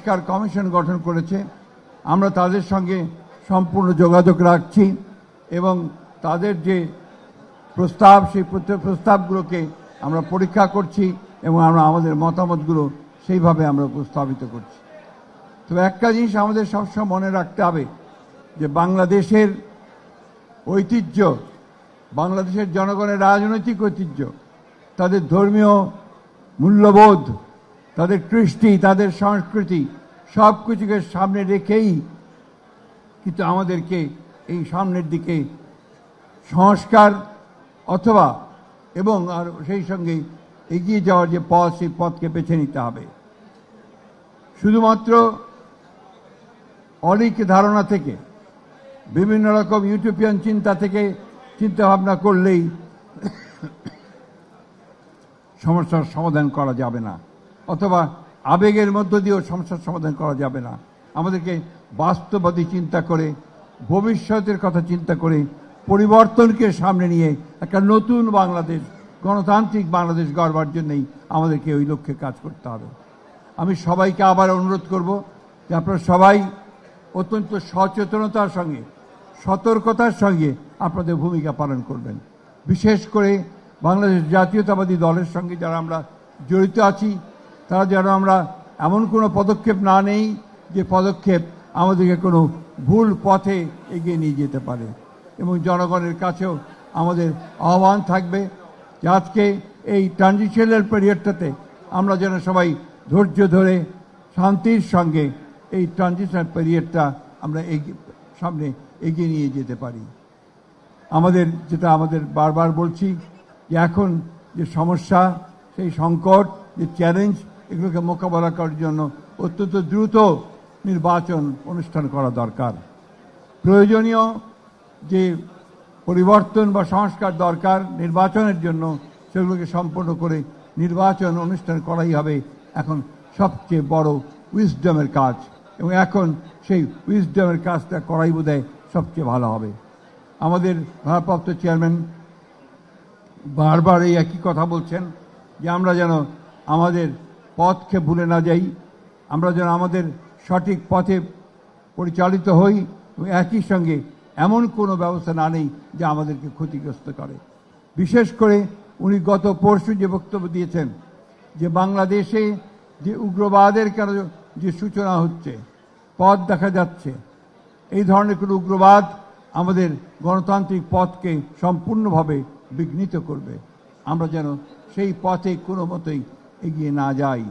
সংস্কার কমিশন গঠন করেছে, আমরা তাদের সঙ্গে সম্পূর্ণ যোগাযোগ রাখছি এবং তাদের যে প্রস্তাব সেই প্রস্তাবগুলোকে আমরা পরীক্ষা করছি এবং আমরা আমাদের মতামতগুলো সেইভাবে আমরা উপস্থাপিত করছি। তবে একটা জিনিস আমাদের সবসময় মনে রাখতে হবে যে বাংলাদেশের ঐতিহ্য, বাংলাদেশের জনগণের রাজনৈতিক ঐতিহ্য, তাদের ধর্মীয় মূল্যবোধ, তাদের কৃষ্টি, তাদের সংস্কৃতি সব কিছুকে সামনে রেখেই কিন্তু আমাদেরকে এই সামনের দিকে সংস্কার অথবা এবং আর সেই সঙ্গে এগিয়ে যাওয়ার যে পথ, সেই পথকে বেছে নিতে হবে। শুধুমাত্র অলিক ধারণা থেকে, বিভিন্ন রকম ইউটোপিয়ান চিন্তা থেকে চিন্তা ভাবনা করলেই সমস্যার সমাধান করা যাবে না, অথবা আবেগের মধ্য দিয়েও সমস্যার সমাধান করা যাবে না। আমাদেরকে বাস্তববাদী চিন্তা করে, ভবিষ্যতের কথা চিন্তা করে, পরিবর্তনকে সামনে নিয়ে একটা নতুন বাংলাদেশ, গণতান্ত্রিক বাংলাদেশ গড়বার জন্যই আমাদেরকে ওই লক্ষ্যে কাজ করতে হবে। আমি সবাইকে আবার অনুরোধ করব যে আপনারা সবাই অত্যন্ত সচেতনতার সঙ্গে, সতর্কতার সঙ্গে আপনাদের ভূমিকা পালন করবেন। বিশেষ করে বাংলাদেশ জাতীয়তাবাদী দলের সঙ্গে যারা আমরা জড়িত আছি, তারা যেন আমরা এমন কোনো পদক্ষেপ না নেই যে পদক্ষেপ আমাদেরকে কোনো ভুল পথে এগিয়ে নিয়ে যেতে পারে। এবং জনগণের কাছেও আমাদের আহ্বান থাকবে যে আজকে এই ট্রানজিশনাল পিরিয়ডটাতে আমরা যেন সবাই ধৈর্য ধরে শান্তির সঙ্গে এই ট্রানজিশনাল পিরিয়ডটা আমরা সামনে এগিয়ে নিয়ে যেতে পারি। যেটা আমাদের বারবার বলছি যে এখন যে সমস্যা, সেই সংকট, যে চ্যালেঞ্জ, এগুলোকে মোকাবেলা করার জন্য অত্যন্ত দ্রুত নির্বাচন অনুষ্ঠান করা দরকার। প্রয়োজনীয় যে পরিবর্তন বা সংস্কার দরকার নির্বাচনের জন্য, সেগুলোকে সম্পন্ন করে নির্বাচন অনুষ্ঠান করাই হবে এখন সবচেয়ে বড় উইজডমের কাজ, এবং এখন সেই উইজডমের কাজটা করাই বোধহয় সবচেয়ে ভালো হবে। আমাদের ভারপ্রাপ্ত চেয়ারম্যান বারবার এই একই কথা বলছেন যে আমরা যেন আমাদের পথকে ভুলে না যাই, আমরা যেন আমাদের সঠিক পথে পরিচালিত হই এবং একই সঙ্গে এমন কোনো ব্যবস্থা না নেই যা আমাদেরকে ক্ষতিগ্রস্ত করে। বিশেষ করে উনি গত পরশু যে বক্তব্য দিয়েছেন যে বাংলাদেশে যে উগ্রবাদের কেন যে সূচনা হচ্ছে, পথ দেখা যাচ্ছে, এই ধরনের কোনো উগ্রবাদ আমাদের গণতান্ত্রিক পথকে সম্পূর্ণভাবে বিঘ্নিত করবে। আমরা যেন সেই পথে কোনো মতেই এগিয়ে না যাই।